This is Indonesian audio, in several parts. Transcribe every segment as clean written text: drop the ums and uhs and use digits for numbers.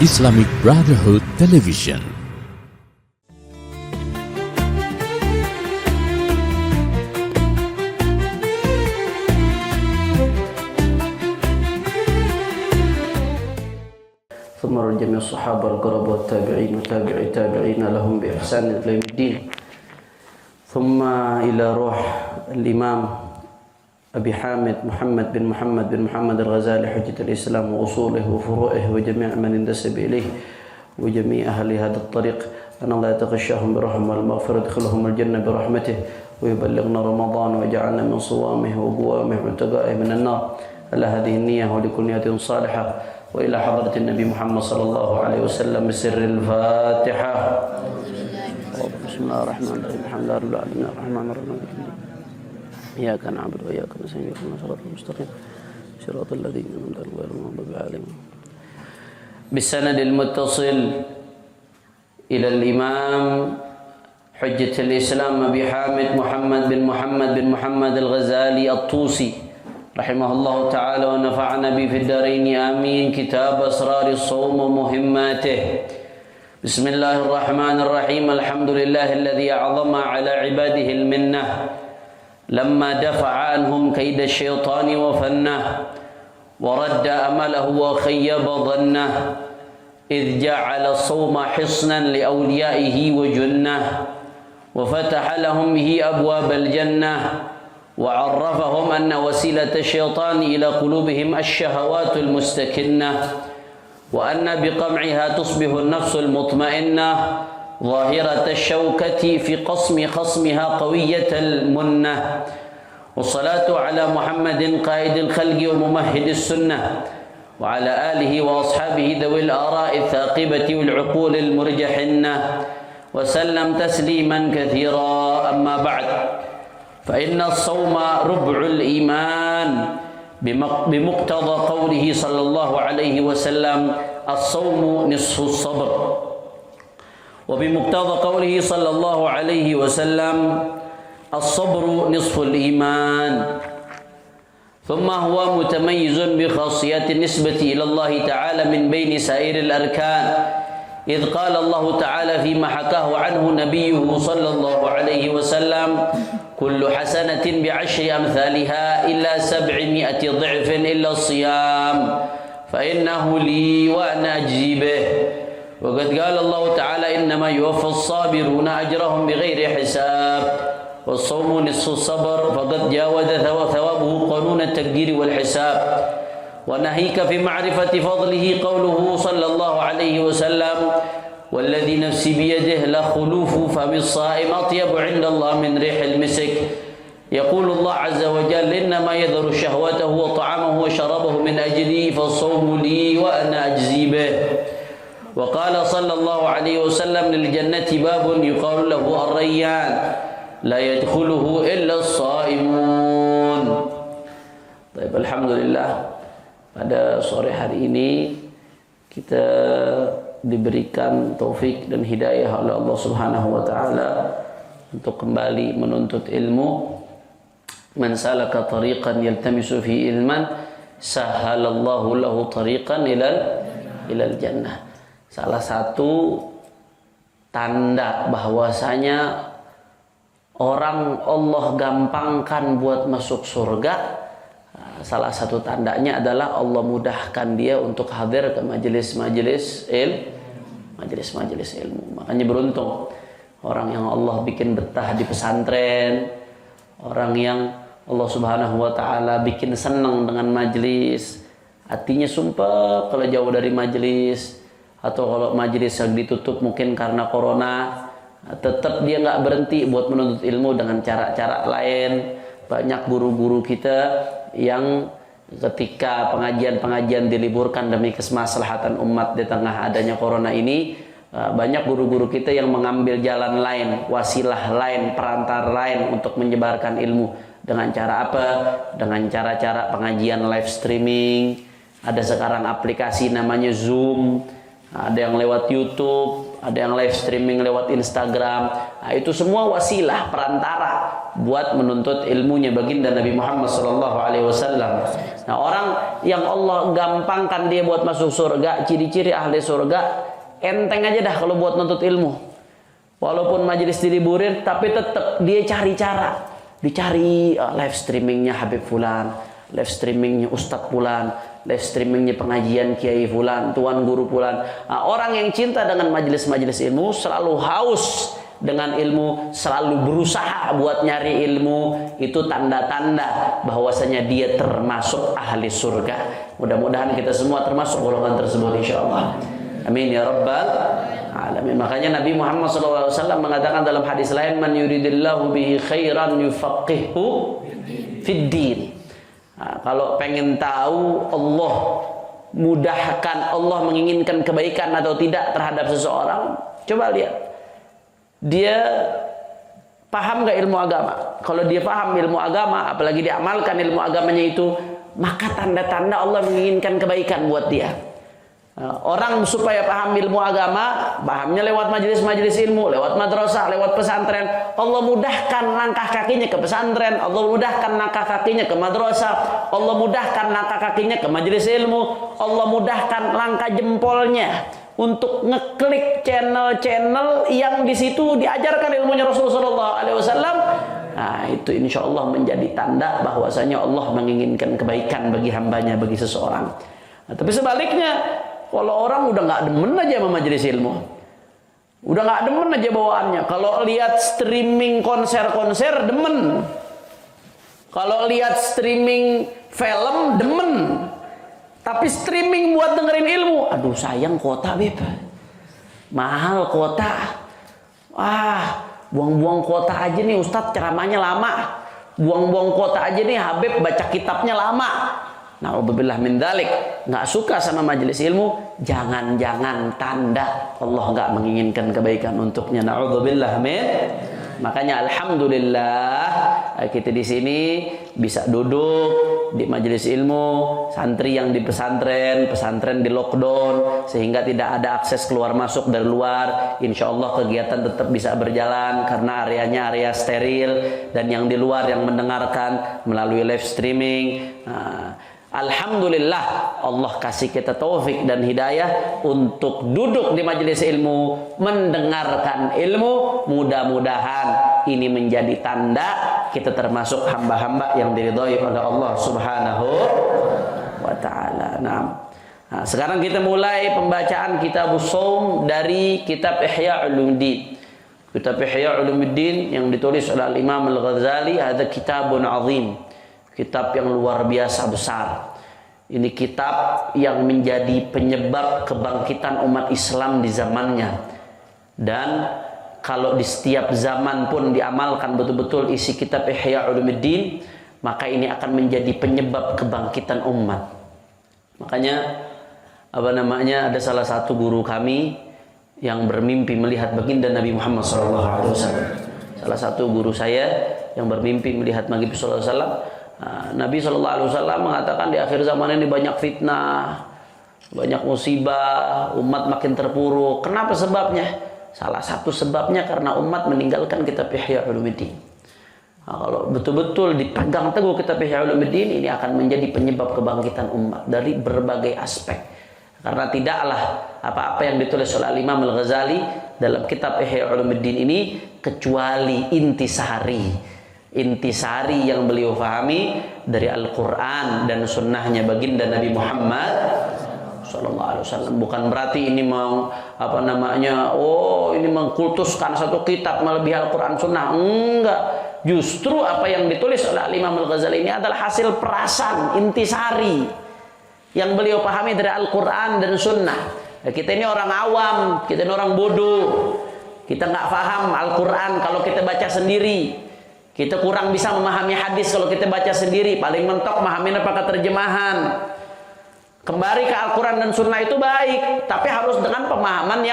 Islamic Brotherhood Television. ثم جميع الصحابة القرب والتابعين وتابعي التابعين لهم بإحسان إلى يوم الدين. ثم إلى روح الإمام أبي حامد محمد بن محمد الغزالي حجة الإسلام وأصوله وفروعه وجميع من انتسب إليه وجميع أهل هذا الطريق أن الله يتغشاهم برحمة والمغفرة يدخلهم الجنة برحمته ويبلغنا رمضان ويجعلنا من صوامه وقوامه وعتقائه من النار. على هذه النية ولكل نية صالحة وإلى حضرة النبي محمد صلى الله عليه وسلم بسر الفاتحة. بسم الله الرحمن الرحيم. الحمد لله رب العالمين الرحمن الرحيم إياك نعبد وإياك نستعين اهدنا الصراط المستقيم صراط الذين أنعمت عليهم غير المغضوب عليهم. بالسند المتصل إلى الإمام حجة الإسلام أبي حامد محمد بن محمد الغزالي الطوسي رحمه الله تعالى ونفعنا به في الدارين آمين. كتاب أسرار الصوم ومهماته. بسم الله الرحمن الرحيم. الحمد لله الذي أعظم على عباده المنة لما دفع عنهم كيد الشيطان وفنه ورد أمله وخيب ظنه إذ جعل الصوم حصنا لأوليائه وجنه وفتح لهم به أبواب الجنة وعرفهم أن وسيلة الشيطان إلى قلوبهم الشهوات المستكنة وأن بقمعها تصبح النفس المطمئنة ظاهرة الشوكة في قصم خصمها قوية المنة. والصلاة على محمد قائد الخلق وممهد السنة وعلى آله وأصحابه ذوي الآراء الثاقبة والعقول المرجحنة وسلم تسليما كثيرا. أما بعد فإن الصوم ربع الإيمان بمقتضى قوله صلى الله عليه وسلم الصوم نصف الصبر وبمقتضى قوله صلى الله عليه وسلم الصبر نصف الإيمان. ثم هو متميز بخاصية النسبة إلى الله تعالى من بين سائر الأركان إذ قال الله تعالى فيما حكاه عنه نبيه صلى الله عليه وسلم كل حسنة بعشر أمثالها إلا 700 ضعف إلا الصيام فإنه لي وأنا أجزي به. وقد قال الله تعالى إنما يوفى الصابرون أجرهم بغير حساب والصوم نصف الصبر فقد جاوز ثوابه قانون التقدير والحساب. وناهيك في معرفة فضله قوله صلى الله عليه وسلم والذي نفسي بيده لخلوف فم الصائم أطيب عند الله من ريح المسك. يقول الله عز وجل إنما يذر شهوته وطعامه وشرابه من أجلي فالصوم لي وأنا أجزي به. وقال صلى الله عليه وسلم للجنة باب يقال له الريان لا يدخله إلا الصائمون. طيب alhamdulillah pada sore hari ini kita diberikan taufik dan hidayah oleh Allah Subhanahu wa taala untuk kembali menuntut ilmu. Man salaka tariqan yaltamisu fi ilman sahalallahu lahu tariqan ilal jannah. Salah satu tanda bahwasanya orang Allah gampangkan buat masuk surga, salah satu tandanya adalah Allah mudahkan dia untuk hadir ke majelis-majelis ilmu. Makanya beruntung orang yang Allah bikin betah di pesantren, orang yang Allah Subhanahu wa taala bikin senang dengan majelis, hatinya sumpah kalau jauh dari majelis, atau kalau majelis yang ditutup mungkin karena corona, tetap dia nggak berhenti buat menuntut ilmu dengan cara-cara lain. Banyak guru-guru kita yang ketika pengajian-pengajian diliburkan demi kemaslahatan umat di tengah adanya corona ini, banyak guru-guru kita yang mengambil jalan lain, wasilah lain, perantar lain untuk menyebarkan ilmu. Dengan cara apa? Dengan cara-cara pengajian live streaming. Ada sekarang aplikasi namanya Zoom, ada yang lewat YouTube, ada yang live streaming lewat Instagram. Nah, itu semua wasilah perantara buat menuntut ilmunya baginda Nabi Muhammad SAW. Nah, orang yang Allah gampangkan dia buat masuk surga, ciri-ciri ahli surga, enteng aja dah kalau buat nuntut ilmu. Walaupun majelis diliburin, tapi tetap dia cari cara. Dicari live streamingnya Habib Fulan, live streamingnya Ustadz Fulan, live streamingnya pengajian Kiai Fulan, Tuan Guru Fulan. Nah, orang yang cinta dengan majelis-majelis ilmu selalu haus dengan ilmu, selalu berusaha buat nyari ilmu. Itu tanda-tanda bahwasanya dia termasuk ahli surga. Mudah-mudahan kita semua termasuk golongan tersebut insyaallah. Amin ya rabbal alamin. Makanya Nabi Muhammad SAW mengatakan dalam hadis lain, man yuridillahu bihi khairan yufaqihu fid din. Nah, kalau pengen tahu Allah mudahkan, Allah menginginkan kebaikan atau tidak terhadap seseorang, coba lihat dia paham gak ilmu agama. Kalau dia paham ilmu agama, apalagi diamalkan ilmu agamanya itu, maka tanda-tanda Allah menginginkan kebaikan buat dia. Orang supaya paham ilmu agama, pahamnya lewat majelis-majelis ilmu, lewat madrasah, lewat pesantren. Allah mudahkan langkah kakinya ke pesantren, Allah mudahkan langkah kakinya ke madrasah, Allah mudahkan langkah kakinya ke majelis ilmu, Allah mudahkan langkah jempolnya untuk ngeklik channel-channel yang di situ diajarkan ilmunya Rasulullah SAW. Nah, itu insya Allah menjadi tanda bahwasanya Allah menginginkan kebaikan bagi hambanya, bagi seseorang. Nah, tapi sebaliknya, kalau orang udah nggak demen aja sama majelis ilmu, udah nggak demen aja bawaannya. Kalau lihat streaming konser-konser demen, kalau lihat streaming film demen, tapi streaming buat dengerin ilmu, aduh sayang kuota beb, mahal kuota. Wah, buang-buang kuota aja nih Ustadz, ceramahnya lama. Buang-buang kuota aja nih Habib, baca kitabnya lama. Na'udzubillah min dzalik. Nggak suka sama majelis ilmu, jangan-jangan tanda Allah nggak menginginkan kebaikan untuknya. Na'udzubillah min. Makanya alhamdulillah kita di sini bisa duduk di majelis ilmu, santri yang di pesantren, pesantren di lockdown sehingga tidak ada akses keluar masuk dari luar. Insya Allah kegiatan tetap bisa berjalan karena areanya area steril, dan yang di luar yang mendengarkan melalui live streaming. Alhamdulillah Allah kasih kita taufik dan hidayah untuk duduk di majelis ilmu, mendengarkan ilmu. Mudah-mudahan ini menjadi tanda kita termasuk hamba-hamba yang diridhoi oleh Allah Subhanahu wa ta'ala. Nah, sekarang kita mulai pembacaan Kitabus Shaum dari kitab Ihya Ulumuddin. Kitab Ihya Ulumuddin yang ditulis oleh Imam Al-Ghazali, ada kitabun azim. Kitab yang luar biasa besar. Ini kitab yang menjadi penyebab kebangkitan umat Islam di zamannya. Dan kalau di setiap zaman pun diamalkan betul-betul isi kitab Ihya Ulumuddin, maka ini akan menjadi penyebab kebangkitan umat. Makanya ada salah satu guru kami yang bermimpi melihat baginda Nabi Muhammad SAW. Salah satu guru saya yang bermimpi melihat Nabi SAW. Nabi SAW mengatakan di akhir zaman ini banyak fitnah, banyak musibah, umat makin terpuruk. Kenapa sebabnya? Salah satu sebabnya karena umat meninggalkan kitab Ihya Ulumuddin. Nah, kalau betul-betul dipegang teguh kitab Ihya Ulumuddin, ini akan menjadi penyebab kebangkitan umat dari berbagai aspek. Karena tidaklah apa-apa yang ditulis oleh Imam Al-Ghazali dalam kitab Ihya Ulumuddin ini kecuali intisari yang beliau fahami dari Al-Quran dan sunnahnya baginda Nabi Muhammad SAW. Bukan berarti ini mau ini mengkultuskan satu kitab melebihi Al-Quran sunnah. Enggak. Justru apa yang ditulis oleh Imam Al-Ghazali ini adalah hasil perasan intisari yang beliau pahami dari Al-Quran dan sunnah. Kita ini orang awam, kita ini orang bodoh, kita nggak paham Al-Quran kalau kita baca sendiri. Kita kurang bisa memahami hadis kalau kita baca sendiri. Paling mentok memahami pakai terjemahan. Kembali ke Al-Quran dan Sunnah itu baik, tapi harus dengan pemahaman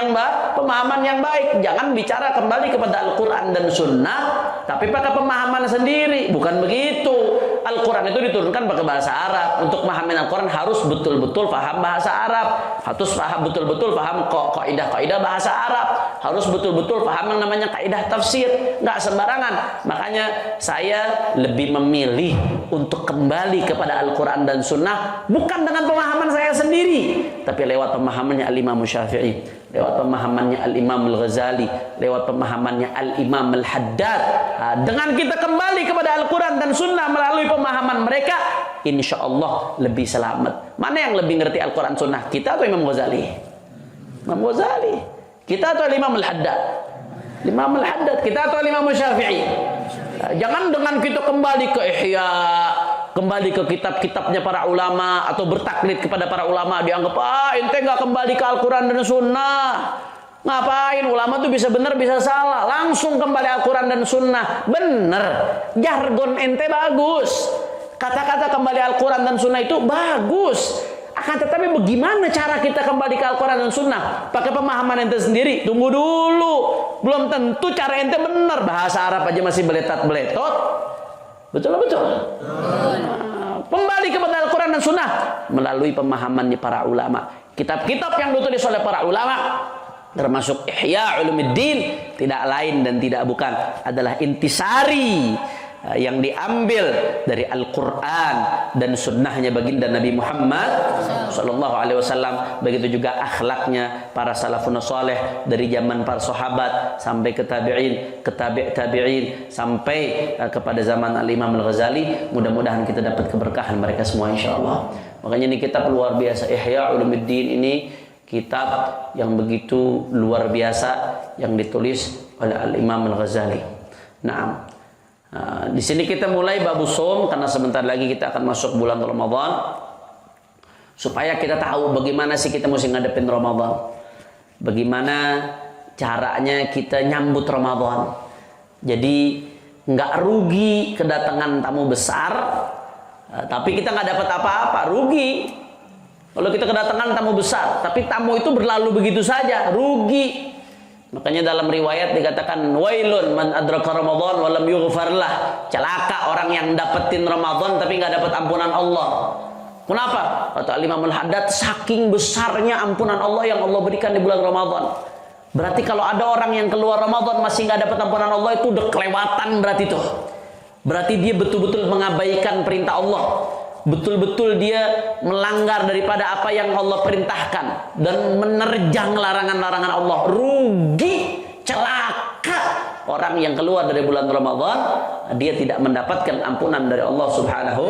yang baik. Jangan bicara kembali kepada Al-Quran dan Sunnah, tapi pakai pemahaman sendiri. Bukan begitu. Al-Quran itu diturunkan pakai bahasa Arab. Untuk memahami Al-Quran harus betul-betul paham bahasa Arab. Harus betul-betul paham kaidah-kaidah bahasa Arab. Harus betul-betul paham yang namanya kaidah tafsir, nggak sembarangan. Makanya saya lebih memilih untuk kembali kepada Al-Quran dan Sunnah, bukan dengan pemahaman saya sendiri, tapi lewat pemahamannya Al-Imam Syafi'i, lewat pemahamannya Al-Imam Al-Ghazali, lewat pemahamannya Al-Imam Al-Haddad. Dengan kita kembali kepada Al-Quran dan Sunnah melalui pemahaman mereka, insya Allah lebih selamat. Mana yang lebih ngerti Al-Quran Sunnah, kita atau Imam Ghazali? Imam Ghazali. Kita atau Imam Al-Haddad? Imam Al-Haddad. Kita atau Imam Syafi'i? Jangan dengan kita kembali ke Ihya, kembali ke kitab-kitabnya para ulama, atau bertaklid kepada para ulama, dianggap ente nggak kembali ke Al-Quran dan Sunnah. Ngapain? Ulama tuh bisa benar bisa salah. Langsung kembali Al-Quran dan Sunnah. Bener, jargon ente bagus, kata-kata kembali Al-Quran dan Sunnah itu bagus. Akan tetapi bagaimana cara kita kembali ke Al-Quran dan Sunnah? Pakai pemahaman ente sendiri? Tunggu dulu, belum tentu cara ente benar. Bahasa Arab aja masih beletat-beletot. Betul lah, betul. Kembali kepada Al-Quran dan Sunnah melalui pemahamannya para ulama. Kitab-kitab yang ditulis oleh para ulama, termasuk Ihya Ulumuddin, tidak lain dan tidak bukan adalah intisari yang diambil dari Al-Quran dan sunnahnya baginda Nabi Muhammad Sallallahu Alaihi Wasallam. Begitu juga akhlaknya para salafun saleh dari zaman para sahabat sampai ke tabi'in, ke tabi'in sampai kepada zaman Al-Imam Al-Ghazali. Mudah-mudahan kita dapat keberkahan mereka semua insyaallah. Makanya ini kitab luar biasa, Ihya Ulumuddin ini kitab yang begitu luar biasa yang ditulis oleh Al-Imam Al-Ghazali. Nah, di sini kita mulai babu som, karena sebentar lagi kita akan masuk bulan Ramadan. Supaya kita tahu bagaimana sih kita mesti ngadepin Ramadan, bagaimana caranya kita nyambut Ramadan. Jadi nggak rugi kedatangan tamu besar, tapi kita nggak dapat apa-apa. Rugi kalau kita kedatangan tamu besar, tapi tamu itu berlalu begitu saja, rugi. Makanya dalam riwayat dikatakan wailun man adraka Ramadan wa lam yughfar lah. Celaka orang yang dapetin Ramadan tapi nggak dapat ampunan Allah. Kenapa? Kata Imam Al-Haddad, saking besarnya ampunan Allah yang Allah berikan di bulan Ramadan. Berarti kalau ada orang yang keluar Ramadan masih nggak dapat ampunan Allah, itu udah kelewatan berarti tuh. Berarti dia betul-betul mengabaikan perintah Allah. Betul-betul dia melanggar daripada apa yang Allah perintahkan dan menerjang larangan-larangan Allah. Rugi, celaka orang yang keluar dari bulan Ramadan, dia tidak mendapatkan ampunan dari Allah Subhanahu.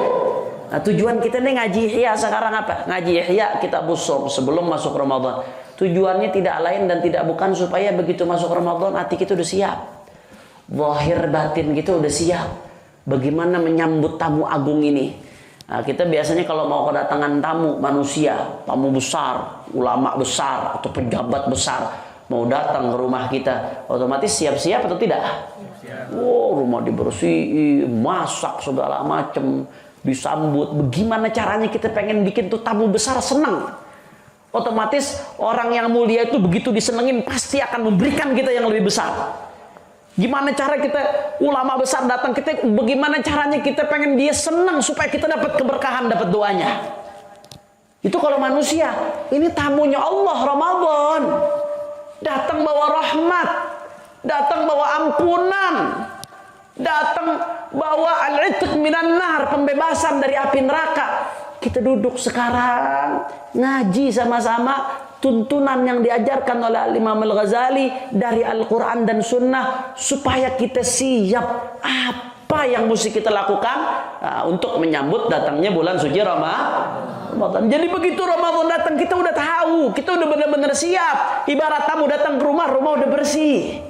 Nah, tujuan kita nih ngaji Ihya sekarang apa? Ngaji Ihya Kitabus Shaum sebelum masuk Ramadan. Tujuannya tidak lain dan tidak bukan supaya begitu masuk Ramadan hati kita udah siap, zahir batin kita udah siap. Bagaimana menyambut tamu agung ini? Nah, kita biasanya kalau mau kedatangan tamu manusia, tamu besar, ulama besar, atau pejabat besar mau datang ke rumah kita, otomatis siap-siap atau tidak? Siap. Oh, rumah dibersihin, masak segala macam, disambut. Bagaimana caranya kita pengen bikin tuh tamu besar senang? Otomatis orang yang mulia itu begitu disenengin pasti akan memberikan kita yang lebih besar. Gimana cara kita ulama besar datang, kita bagaimana caranya kita pengen dia senang supaya kita dapat keberkahan, dapat doanya. Itu kalau manusia. Ini tamunya Allah Ramadan. Datang bawa rahmat, datang bawa ampunan, datang bawa al-itq minan nar, pembebasan dari api neraka. Kita duduk sekarang ngaji sama-sama tuntunan yang diajarkan oleh Imam Al-Ghazali dari Al-Quran dan Sunnah, supaya kita siap apa yang mesti kita lakukan untuk menyambut datangnya bulan suci Ramadan. Jadi begitu Ramadan datang, kita udah tahu, kita udah benar-benar siap. Ibarat tamu datang ke rumah, rumah udah bersih,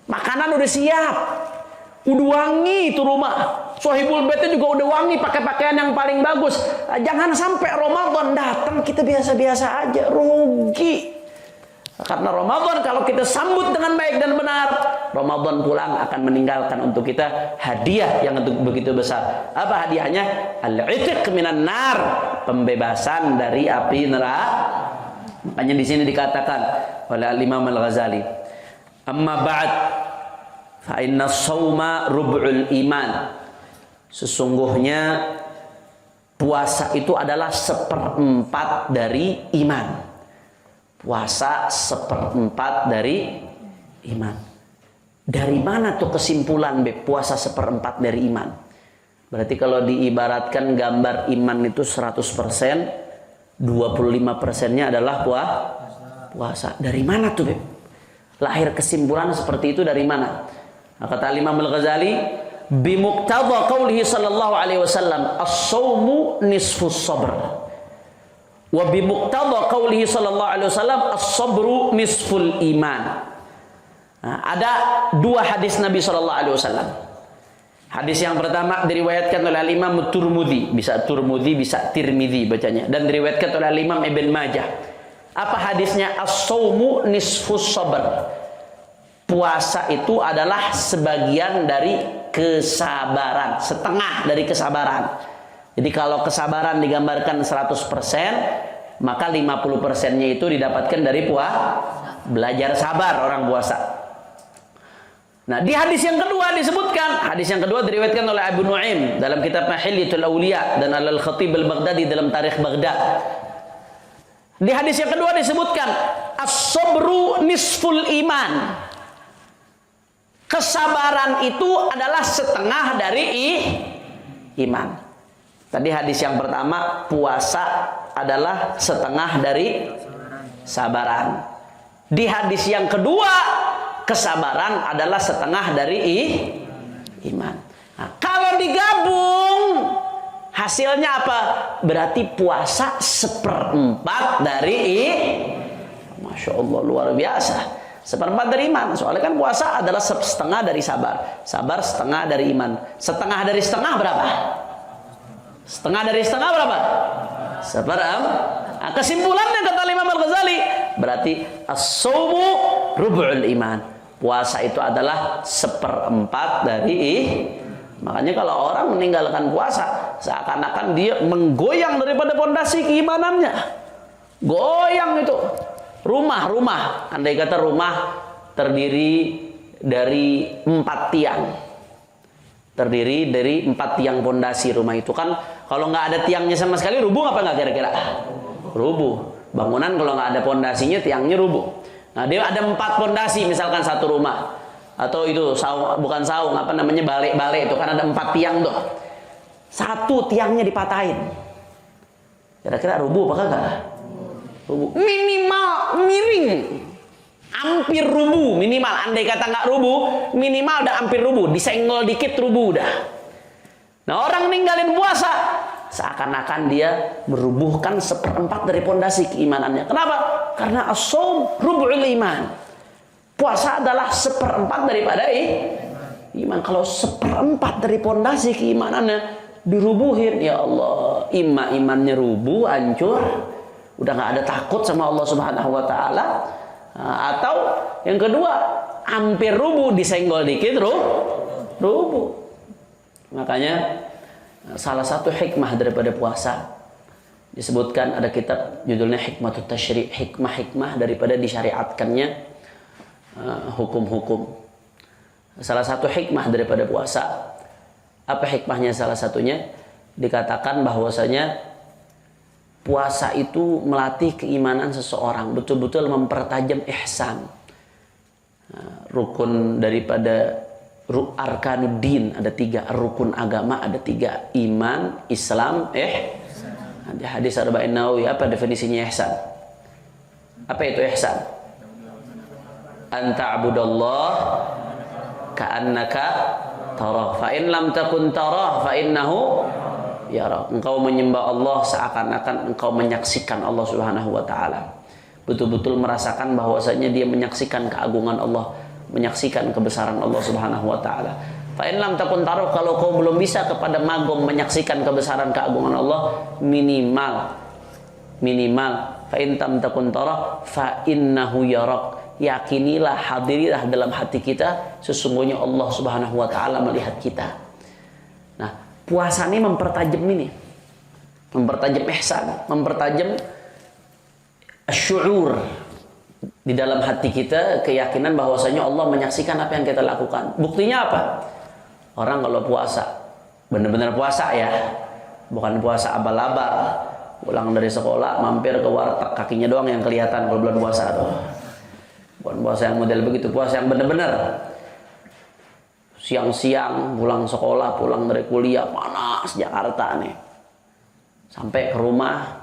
makanan udah siap, udah wangi itu rumah. Sohibul baitnya juga udah wangi, pakai pakaian yang paling bagus. Jangan sampai Ramadan datang kita biasa-biasa aja, rugi. Karena Ramadan kalau kita sambut dengan baik dan benar, Ramadan pulang akan meninggalkan untuk kita hadiah yang begitu besar. Apa hadiahnya? Al-'itq minan nar, pembebasan dari api neraka. Makanya di sini dikatakan oleh Imam Al-Ghazali, amma ba'd fa inna shauma rub'ul iman. Sesungguhnya puasa itu adalah 1/4 dari iman. Puasa 1/4 dari iman. Dari mana tuh kesimpulan puasa 1/4 dari iman? Berarti kalau diibaratkan gambar iman itu 100%, 25%-nya adalah puasa. Dari mana tuh Beb? Lahir kesimpulan seperti itu dari mana? Kata Imam Al-Ghazali, bimuqtada qaulihi sallallahu alaihi wasallam, as-shaumu nisfus sabr. Wa bimuqtada qaulihi sallallahu alaihi wasallam, as-sabru nisful iman. Nah, ada dua hadis Nabi sallallahu alaihi wasallam. Hadis yang pertama diriwayatkan oleh Imam Turmudi, bisa Turmudi, bisa Tirmidzi bacanya, dan diriwayatkan oleh Imam Ibn Majah. Apa hadisnya? As-shaumu nisfus sabr. Puasa itu adalah sebagian dari kesabaran, setengah dari kesabaran. Jadi kalau kesabaran digambarkan 100%, maka 50%-nya itu didapatkan dari belajar sabar orang puasa. Nah, di hadis yang kedua disebutkan, hadis yang kedua diriwayatkan oleh Abu Nuaim dalam kitab Hilyatul Auliya dan Al-Khatib Al-Baghdadi dalam Tarikh Baghdad. Di hadis yang kedua disebutkan as-sabru nisful iman. Kesabaran itu adalah setengah dari iman. Tadi hadis yang pertama, puasa adalah setengah dari sabaran. Di hadis yang kedua, kesabaran adalah setengah dari iman. Nah, kalau digabung, hasilnya apa? Berarti puasa 1/4 dari Masya Allah, luar biasa. 1/4 dari iman. Soalnya kan puasa adalah setengah dari sabar. Sabar setengah dari iman. Setengah dari setengah berapa? Setengah dari setengah berapa? 1/4. Nah, kesimpulannya kata Imam Al-Ghazali, berarti as-shaumu rub'ul iman. Puasa itu adalah 1/4 dari Makanya kalau orang meninggalkan puasa, seakan-akan dia menggoyang daripada pondasi keimanannya. Goyang itu. Rumah, andai kata rumah terdiri dari 4 tiang. Terdiri dari 4 tiang pondasi rumah itu kan, kalau nggak ada tiangnya sama sekali rubuh apa nggak kira-kira? Rubuh. Bangunan kalau nggak ada pondasinya, tiangnya rubuh. Nah, dia ada 4 pondasi misalkan satu rumah. Atau itu saung, bukan saung, apa namanya, balai itu kan ada 4 tiang tuh. Satu tiangnya dipatahin. Kira-kira rubuh apa kagak? Rubuh. Minimal miring. Hampir rubuh minimal. Andai kata nggak rubuh, minimal udah hampir rubuh. Disenggol dikit rubuh udah. Nah, orang ninggalin puasa, seakan-akan dia merubuhkan 1/4 dari pondasi keimanannya. Kenapa? Karena as-shaum rub'ul iman. Puasa adalah 1/4 daripada iman. Kalau 1/4 dari pondasi keimanannya dirubuhin, ya Allah, imannya rubuh, hancur, udah nggak ada takut sama Allah Subhanahu Wa Taala. Atau yang kedua, hampir rubuh, disenggol dikit rubuh. Makanya salah satu hikmah daripada puasa disebutkan, ada kitab judulnya Hikmatut Tasyri', hikmah-hikmah daripada disyariatkannya hukum-hukum. Salah satu hikmah daripada puasa, apa hikmahnya? Salah satunya dikatakan bahwasanya puasa itu melatih keimanan seseorang, betul-betul mempertajam ihsan. Rukun daripada arkanuddin ada 3, rukun agama ada 3, iman, Islam, Di hadis Arba'in Nawawi, apa definisinya ihsan? Apa itu ihsan? Anta'budallah ka'annaka tarah, fa in lam takun tarah fa innahu yarah. Engkau menyembah Allah seakan-akan engkau menyaksikan Allah Subhanahu wa taala. Betul-betul merasakan bahwasanya dia menyaksikan keagungan Allah, menyaksikan kebesaran Allah Subhanahu wa taala. Fa in lam takun tarah, kalau kau belum bisa kepada magom menyaksikan kebesaran keagungan Allah, minimal fa in tam takun tarah fa innahu yarak. Yakinilah, hadirilah dalam hati kita, sesungguhnya Allah Subhanahu wa taala melihat kita. Nah, puasa ini mempertajam ini. Mempertajam ihsan, mempertajam syuur di dalam hati kita, keyakinan bahwasanya Allah menyaksikan apa yang kita lakukan. Buktinya apa? Orang kalau puasa, benar-benar puasa ya, bukan puasa abal-abal, pulang dari sekolah mampir ke warteg, kakinya doang yang kelihatan kalau bulan puasa tuh. Bukan puasa yang model begitu, puasa yang benar-benar. Siang-siang pulang sekolah, pulang dari kuliah, panas Jakarta nih. Sampai ke rumah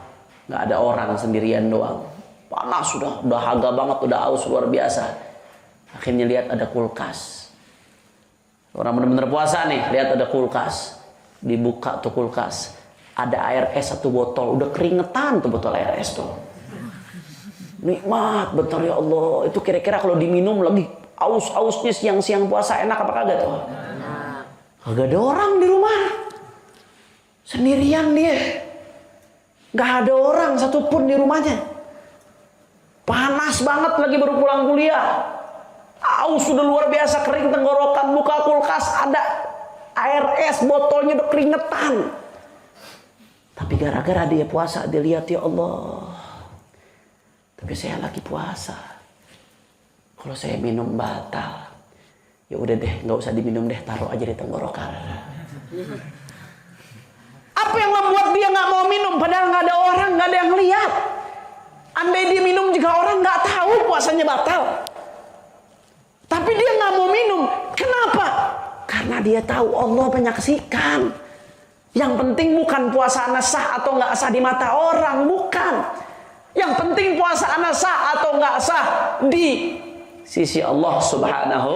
nggak ada orang, sendirian doang. Panas sudah haga banget, udah haus luar biasa. Akhirnya lihat ada kulkas. Orang benar-benar puasa nih, lihat ada kulkas. Dibuka tuh kulkas. Ada air es 1 botol, udah keringetan tuh botol air es tuh. Nikmat betul ya Allah. Itu kira-kira kalau diminum lagi aus-ausnya siang-siang puasa enak apa kagak tuh? Kagak ada orang di rumah. Sendirian dia. Gak ada orang satupun di rumahnya. Panas banget lagi baru pulang kuliah. Aus sudah luar biasa, kering tenggorokan, buka kulkas ada air es, botolnya udah keringetan. Tapi gara-gara dia puasa, dia lihat ya Allah. Tapi saya lagi puasa. Kalau saya minum batal. Ya udah deh, nggak usah diminum deh, taruh aja di tenggorokan. Apa yang membuat dia nggak mau minum? Padahal nggak ada orang, nggak ada yang lihat. Andai dia minum juga orang nggak tahu puasanya batal. Tapi dia nggak mau minum. Kenapa? Karena dia tahu Allah menyaksikan. Yang penting bukan puasa anak sah atau nggak sah di mata orang, bukan. Yang penting puasa anak sah atau nggak sah di sisi Allah Subhanahu.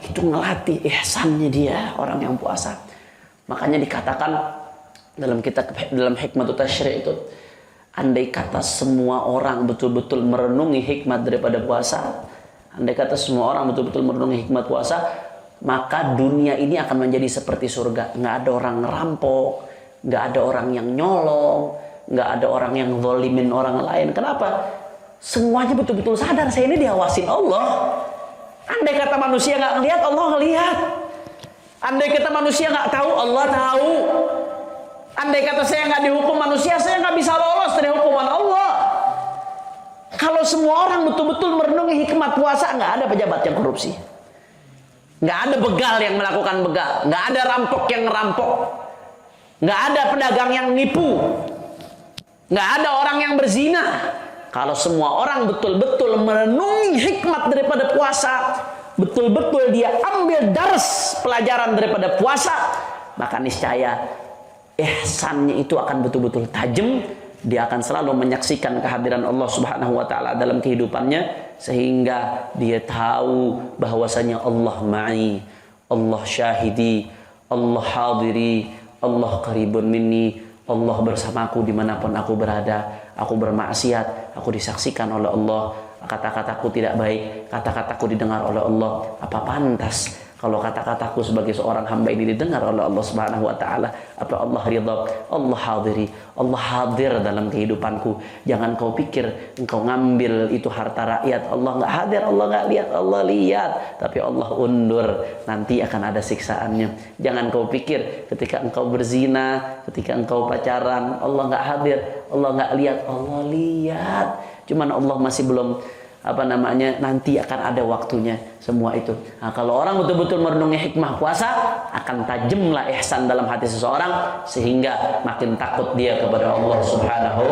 Itu ngelatih ihsannya dia orang yang puasa. Makanya dikatakan dalam kitab, dalam Hikmatut Tasyri' itu, andai kata semua orang betul-betul merenungi hikmat daripada puasa, andai kata semua orang betul-betul merenungi hikmat puasa, maka dunia ini akan menjadi seperti surga. Nggak ada orang ngerampok, nggak ada orang yang nyolong, nggak ada orang yang zalimin orang lain. Kenapa? Semuanya betul-betul sadar saya ini diawasin Allah. Andai kata manusia nggak ngelihat, Allah ngelihat. Andai kata manusia nggak tahu, Allah tahu. Andai kata saya nggak dihukum manusia, saya nggak bisa lolos dari hukuman Allah. Kalau semua orang betul-betul merenungi hikmat puasa, nggak ada pejabat yang korupsi, nggak ada begal yang melakukan begal, nggak ada rampok yang ngerampok, nggak ada pedagang yang nipu, nggak ada orang yang berzina. Kalau semua orang betul-betul merenungi hikmat daripada puasa, betul-betul dia ambil dars pelajaran daripada puasa, maka niscaya ihsannya itu akan betul-betul tajam. Dia akan selalu menyaksikan kehadiran Allah Subhanahu wa taala dalam kehidupannya, sehingga dia tahu bahwasanya Allah ma'i, Allah syahidi, Allah hadiri, Allah qaribun minni, Allah bersamaku dimanapun aku berada. Aku bermaksiat, aku disaksikan oleh Allah. Kata-kataku tidak baik, kata-kataku didengar oleh Allah. Apa pantas kalau kata-kataku sebagai seorang hamba ini didengar oleh Allah Subhanahu wa taala? Apa Allah ridha? Allah hadiri, Allah hadir dalam kehidupanku. Jangan kau pikir engkau ngambil itu harta rakyat, Allah nggak hadir, Allah nggak lihat, Allah lihat. Tapi Allah undur, nanti akan ada siksaannya. Jangan kau pikir ketika engkau berzina, ketika engkau pacaran, Allah nggak hadir, Allah nggak lihat, Allah lihat. Cuman Allah masih belum nanti akan ada waktunya semua itu. Nah, kalau orang betul-betul merenungi hikmah puasa, akan tajamlah ihsan dalam hati seseorang sehingga makin takut dia kepada Allah Subhanahu.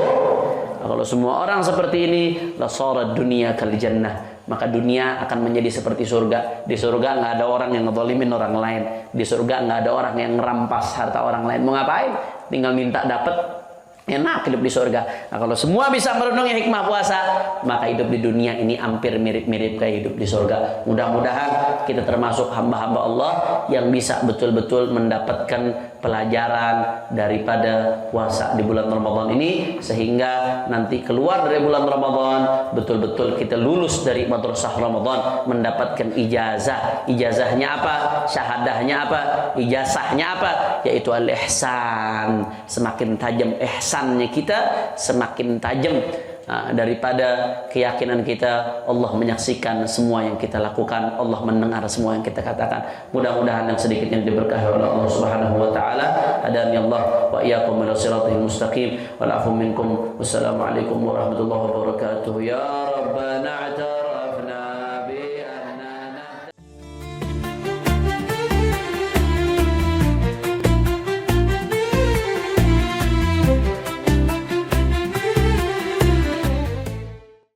Nah, kalau semua orang seperti ini, la sarat dunia kal jannah, maka dunia akan menjadi seperti surga. Di surga nggak ada orang yang ngezalimin orang lain. Di surga nggak ada orang yang ngerampas harta orang lain. Mau ngapain? Tinggal minta dapat. Enak hidup di surga. Nah, kalau semua bisa merenungi hikmah puasa, maka hidup di dunia ini hampir mirip-mirip kayak hidup di surga. Mudah-mudahan kita termasuk hamba-hamba Allah yang bisa betul-betul mendapatkan pelajaran daripada puasa di bulan Ramadan ini, sehingga nanti keluar dari bulan Ramadan betul-betul kita lulus dari madrasah Ramadan, mendapatkan ijazah. Ijazahnya apa? Syahadahnya apa? Ijazahnya apa? Yaitu al-ihsan. Semakin tajam ihsannya kita, semakin tajam daripada keyakinan kita. Allah menyaksikan semua yang kita lakukan, Allah mendengar semua yang kita katakan. Mudah-mudahan yang sedikit yang diberkahi oleh Allah Subhanahu wa taala. Hadani Allah wa iyyakum ila siratal mustaqim. Wal afu minkum. Wassalamualaikum warahmatullahi wabarakatuh. Ya rabbana